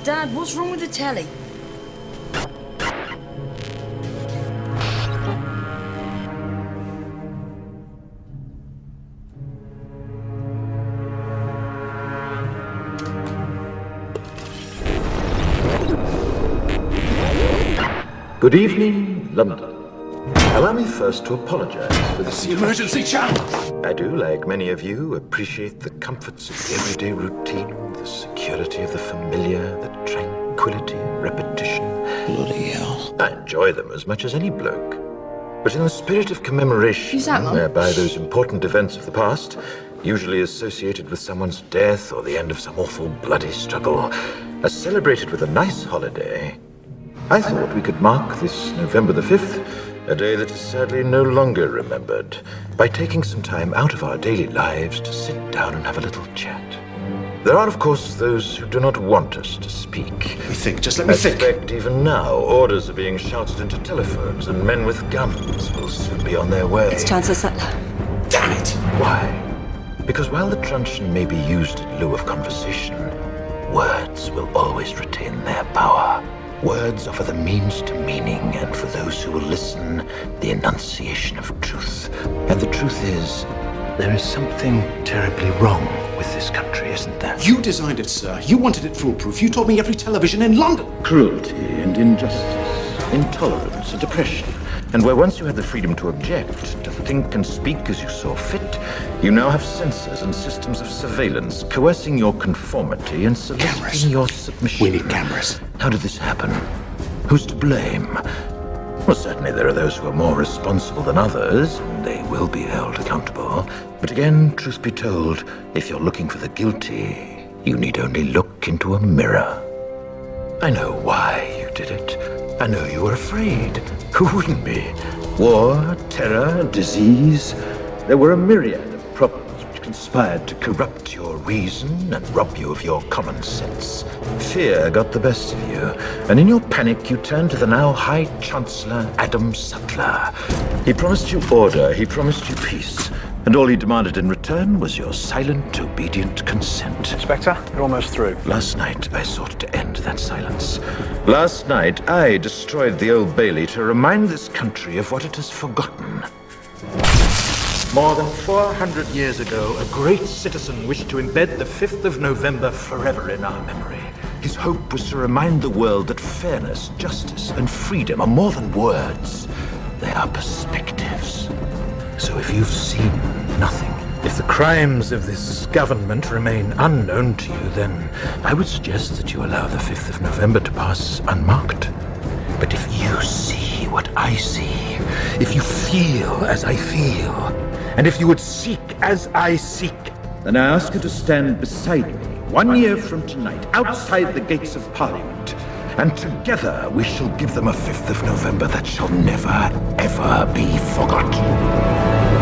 Dad, what's wrong with the telly? Good evening, London. Allow me first to apologize for this. The emergency channel! I do, like many of you, appreciate the comforts of the everyday routine, the security of the familiar, the tranquility of repetition. Bloody hell. I enjoy them as much as any bloke. But in the spirit of commemoration, Who's that, Mum? whereby those important events of the past, usually associated with someone's death or the end of some awful bloody struggle, are celebrated with a nice holiday, I thought we could mark this November the 5th, a day that is sadly no longer remembered, by taking some time out of our daily lives to sit down and have a little chat. There are, of course, those who do not want us to speak. Let me think. I suspect even now orders are being shouted into telephones and men with guns will soon be on their way. It's Chancellor Sutler. Damn it! Why? Because while the truncheon may be used in lieu of conversation, words will always retain their power. Words offer the means to meaning, and for those who will listen, the enunciation of truth. And the truth is, there is something terribly wrong with this country, isn't there? You designed it, sir. You wanted it foolproof. You told me every television in London. Cruelty and injustice, intolerance and oppression. And where once you had the freedom to object, to think and speak as you saw fit, you now have censors and systems of surveillance coercing your conformity and soliciting your submission. We need cameras. How did this happen? Who's to blame? Well, certainly there are those who are more responsible than others, and they will be held accountable. But again, truth be told, if you're looking for the guilty, you need only look into a mirror. I know why you did it. I know you were afraid. Who wouldn't be? War, terror, disease. There were a myriad of problems which conspired to corrupt your reason and rob you of your common sense. Fear got the best of you, and in your panic you turned to the now High Chancellor Adam Sutler. He promised you order, he promised you peace, and all he demanded in return was your silent, obedient consent. Inspector, you're almost through. Last night, I sought to end that silence. Last night, I destroyed the Old Bailey to remind this country of what it has forgotten. More than 400 years ago, a great citizen wished to embed the 5th of November forever in our memory. His hope was to remind the world that fairness, justice, and freedom are more than words. They are perspectives. So if you've seen nothing, if the crimes of this government remain unknown to you, then I would suggest that you allow the 5th of November to pass unmarked. But if you see what I see, if you feel as I feel, and if you would seek as I seek, then I ask you to stand beside me 1 year from tonight, outside the gates of Parliament, and together we shall give them a 5th of November that shall never, ever be forgotten.